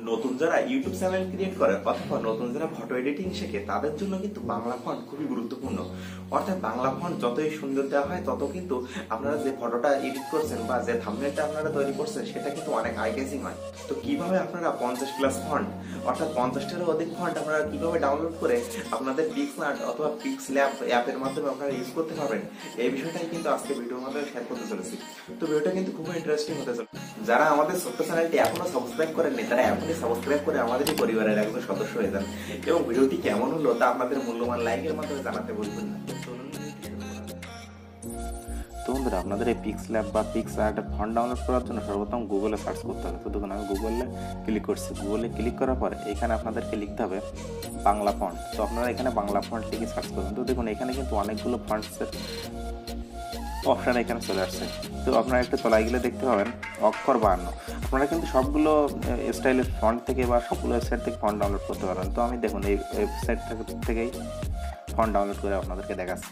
নতুন যারা YouTube channel create করে অথবা নতুন যারা ফটো এডিটিং শেখে তাদের জন্য কিন্তু বাংলা ফন্ট খুবই গুরুত্বপূর্ণ। অর্থাৎ বাংলা ফন্ট যতই সুন্দর দেওয়া হয় তত কিন্তু আপনারা যে ফটোটা এডিট করছেন বা যে থাম্বনেলটা আপনারা তৈরি করছেন সেটা কিন্তু অনেক আই ক্যাচিং হয়। তো কিভাবে আপনারা 50+ ফন্ট অর্থাৎ 50টারও অধিক ফন্ট আপনারা কিভাবে ডাউনলোড করে আপনাদের পিক্সআর্ট অথবা পিক্সল্যাব অ্যাপের মাধ্যমে আপনারা ইউজ করতে পারবেন, এই বিষয়টাই কিন্তু আজকে ভিডিওর মাধ্যমে শেয়ার করতে চলেছি। তো ভিডিওটা কিন্তু খুবই ইন্টারেস্টিং হতে চলেছে। যারা আমাদের ছোট্ট চ্যানেলটি এখনো সাবস্ক্রাইব করেননি তারা এখনই সাবস্ক্রাইব করে আমাদেরই পরিবারের একজন সদস্য হয়ে যান এবং ভিডিওটি কেমন হলো তা আপনাদের মূল্যবান লাইকের মাধ্যমে জানাতে ভুলবেন না। তো বন্ধুরা, আপনাদের এই পিক্সল্যাব বা পিক্সআর্ট ফন্ট ডাউনলোড করার জন্য সর্বপ্রথম গুগলে সার্চ করতে হবে। তো দেখুন আমি গুগলে ক্লিক করছি। গুগলে ক্লিক করার পরে এখানে আপনাদেরকে লিখতে হবে বাংলা ফন্ট। তো আপনারা এখানে বাংলা ফন্ট লিখে সার্চ করবেন। তো দেখুন এখানে কিন্তু অনেকগুলো ফন্টসের অপশান এখানে চলে আসছে। তো আপনারা একটু তলায় গেলে দেখতে পাবেন অক্ষর 52। আপনারা কিন্তু সবগুলো স্টাইলের ফন্ট থেকে বা সবগুলো ওয়েবসাইট থেকে ফন্ট ডাউনলোড করতে পারবেন। তো আমি দেখুন এই ওয়েবসাইট থেকেই ফন্ট ডাউনলোড করে আপনাদেরকে দেখাচ্ছি।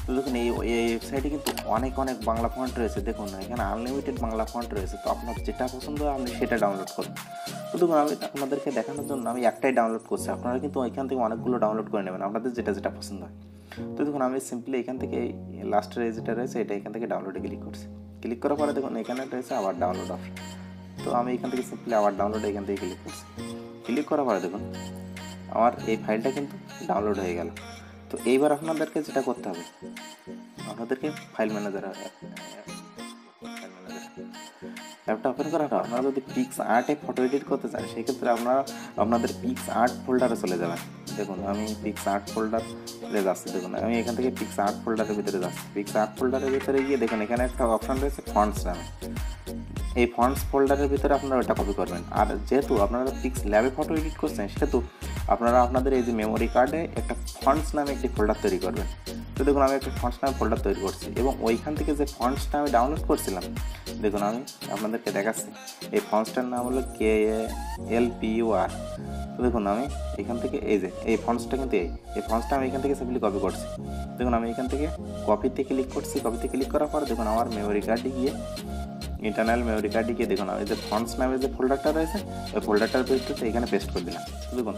তো দেখুন এই ওয়েবসাইটে কিন্তু অনেক বাংলা ফন্ট রয়েছে। দেখুন এখানে আনলিমিটেড বাংলা ফন্ট রয়েছে। তো আপনার যেটা পছন্দ হয় আপনি সেটা ডাউনলোড করুন। তো দেখুন আমি আপনাদেরকে দেখানোর জন্য আমি একটাই ডাউনলোড করছি। আপনারা কিন্তু ওইখান থেকে অনেকগুলো ডাউনলোড করে নেবেন আপনাদের যেটা পছন্দ হয়। তো দেখুন আমি সিম্পলি এখান থেকে লাস্টের যেটা রয়েছে এটা এখান থেকে ডাউনলোডে ক্লিক করছি। ক্লিক করার পরে দেখুন এখানে রয়েছে আবার ডাউনলোড অপশন। তো আমি এখান থেকে সিম্পলি আবার ডাউনলোড এখান থেকে ক্লিক করছি। ক্লিক করার পরে দেখুন আমার এই ফাইলটা কিন্তু ডাউনলোড হয়ে গেল। তো এইবার আপনাদেরকে যেটা করতে হবে, আপনাদেরকে ফাইল ম্যানেজার অ্যাপটা ওপেন করার পর আপনারা যদি পিক্সআর্টে ফটো এডিট করতে চান সেক্ষেত্রে আপনারা আপনাদের পিক্সআর্ট ফোল্ডারে চলে যাবেন। দেখুন আমি পিক্সআর্ট ফোল্ডারে যাচ্ছি। দেখুন আমি এখান থেকে পিক্সআর্ট ফোল্ডারের ভিতরে যাচ্ছি। পিক্সআর্ট ফোল্ডারের ভিতরে গিয়ে দেখুন এখানে একটা অপশন রয়েছে ফন্টস নামে। এই ফন্টস ফোল্ডারের ভিতরে আপনারা ওটা কপি করবেন। আর যেহেতু আপনারা পিক্সল্যাবে ফটো এডিট করছেন সেহেতু আপনারা আপনাদের এই যে মেমোরি কার্ডে একটা ফন্টস নামে একটি ফোল্ডার তৈরি করবেন। তো দেখুন আমি একটা ফন্টস নামে ফোল্ডার তৈরি করছি এবং ওইখান থেকে যে ফন্টসটা আমি ডাউনলোড করছিলাম দেখুন আমি আপনাদেরকে দেখাচ্ছি। এই ফন্টসটার নাম হলো KALPUR। তো দেখুন আমি এখান থেকে এই ফন্টসটা কিন্তু এই ফন্টসটা আমি এখান থেকে সিম্পলি কপি করছি। দেখুন আমি এখান থেকে কপিতে ক্লিক করছি। কপিতে ক্লিক করার পর দেখুন আমার মেমোরি কার্ডে গিয়ে ইন্টারনাল মেমোরি কার্ডে গিয়ে দেখুন আমি যে ফন্টস নামে যে ফোল্ডারটা রয়েছে ওই ফোল্ডারটার ভিতরে এখানে পেস্ট করে দিলাম। দেখুন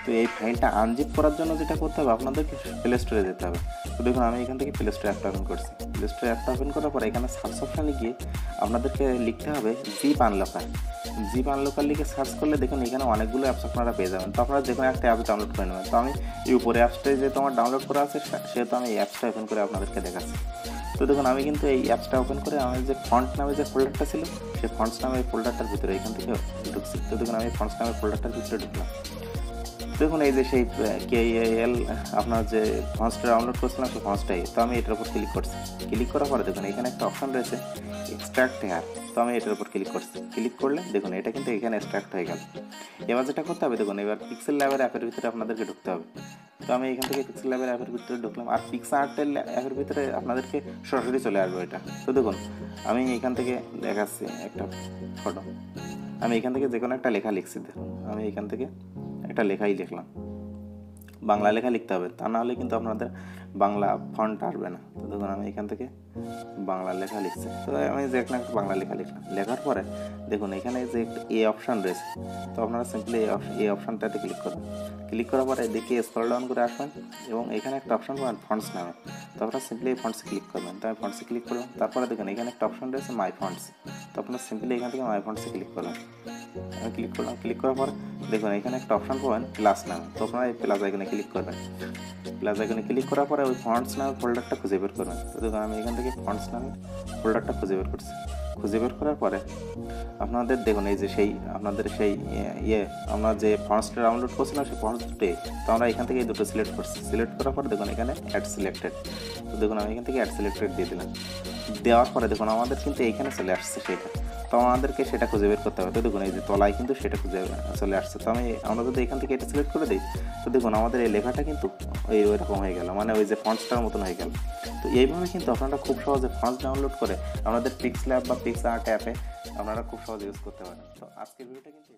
তো এই ফাইলটা আনজিপ করার জন্য যেটা করতে হবে আপনাদেরকে প্লে স্টোরে যেতে হবে। তো দেখুন আমি এখান থেকে প্লে স্টোরে অ্যাপটা ওপেন করছি। প্লে স্টোরে অ্যাপটা ওপেন করার পর এখানে সার্চ অপশানে গিয়ে আপনাদেরকে লিখতে হবে জিপ আনলকার। জিপ আনলকার লিখে সার্চ করলে দেখুন এখানে অনেকগুলো অ্যাপস আপনারা পেয়ে যাবেন। তো আপনারা যে কোনো একটা অ্যাপস ডাউনলোড করে নেবেন। তো আমি এই উপরে অ্যাপসটাই যেহেতু আমার ডাউনলোড করা আছে সেহেতু আমি এই অ্যাপসটা ওপেন করে আপনাদেরকে দেখাচ্ছি। তো দেখুন আমি কিন্তু এই অ্যাপসটা ওপেন করে আমি যে ফন্ট নামে যে ফোল্ডারটা ছিল সেই ফন্টস নামের ফোল্ডারটার ভিতরে এখান থেকে ঢুকছি। তো দেখুন আমি ফন্টস নামের ফোল্ডারটার ভিতরে ঢুকলাম। দেখুন এই যে সেই KAL আপনার যে ফন্টসটা ডাউনলোড করছিলাম সেই ফন্টসটাই। তো আমি এটার উপর ক্লিক করছি। ক্লিক করার পরে দেখুন এখানে একটা অপশন রয়েছে এক্সট্রাক্ট হেয়ার। তো আমি এটার উপর ক্লিক করছি। ক্লিক করলে দেখুন এটা কিন্তু এখানে এক্সট্রাক্ট হয়ে গেল। এবার যেটা করতে হবে দেখুন এবার পিক্সল্যাবের অ্যাপের ভিতরে আপনাদেরকে ঢুকতে হবে। তো আমি এখান থেকে পিক্সল্যাবের অ্যাপের ভিতরে ঢুকলাম। আর পিক্সআর্টের অ্যাপের ভিতরে আপনাদেরকে সরাসরি চলে আসবে এটা। তো দেখুন আমি এখান থেকে দেখাচ্ছি একটা ফটো। আমি এখান থেকে যে কোনো একটা লেখা লিখছি। দেখুন আমি এখান থেকে একটা লেখাই লিখলাম। বাংলা লেখা লিখতে হবে, তা নাহলে কিন্তু আপনাদের বাংলা ফন্ট আসবে না। তো দেখুন আমি এখান থেকে বাংলা লেখা লিখছি। তো আমি যে একটা বাংলা লেখা লিখলাম। লেখার পরে দেখুন এখানে যে একটা অপশান রয়েছে। তো আপনারা সিম্পলি এই অপশানটাতে ক্লিক করবেন। ক্লিক করার পরে দেখি স্ক্রল ডাউন করে আসবেন এবং এখানে একটা অপশান পাবেন ফন্টস নামে। তো আপনারা সিম্পলি এই ফন্টসে ক্লিক করবেন। তো আমি ফন্টসে ক্লিক করলাম। তারপরে দেখুন এখানে একটা অপশান রয়েছে মাই ফন্টস। তো আপনারা সিম্পলি এখান থেকে মাই ফন্টসে ক্লিক করবেন। আমি ক্লিক করলাম। ক্লিক করার পর দেখুন এখানে একটা অপশান পাবেন প্লাস নামে। তো আপনারা এই প্লাস আইকনে ক্লিক করবেন। প্লাস আইকনে ক্লিক করার পরে ওই ফন্টস নামে ফোল্ডারটা খুঁজে বের করবেন। তো দেখুন আমি এখান থেকে ফন্টস নামে ফোল্ডারটা খুঁজে বের করছি। খুঁজে বের করার পরে আপনাদের দেখুন এই যে সেই আপনাদের সেই আমরা যে ফন্টসটা ডাউনলোড করছিলাম সেই ফন্টস দুটোই। তো আমরা এখান থেকে এই দুটো সিলেক্ট করছি। সিলেক্ট করার পরে দেখুন এখানে অ্যাড সিলেক্টেড। তো দেখুন আমি এখান থেকে অ্যাড সিলেক্টেড দিয়ে দিলাম। দেওয়ার পরে দেখুন আমাদের কিন্তু এইখানে চলে আসছে সেটা। তো আমাদেরকে সেটা খুঁজে বের করতে হবে। তো দেখুন এই যে তলায় কিন্তু সেটা খুঁজে চলে আসছে। তো আমরা যদি এখান থেকে এটা সিলেক্ট করে দিই তো দেখুন আমাদের এই লেখাটা কিন্তু ওইরকম হয়ে গেল, মানে ওই যে ফন্টসটার মতন হয়ে গেল। তো এইভাবে কিন্তু আপনারা খুব সহজে ফন্টস ডাউনলোড করে আমাদের পিক্সল্যাব বা পিক্সআর্ট অ্যাপে আপনারা খুব সহজে ইউজ করতে পারেন। তো আজকের ভিডিওটা কিন্তু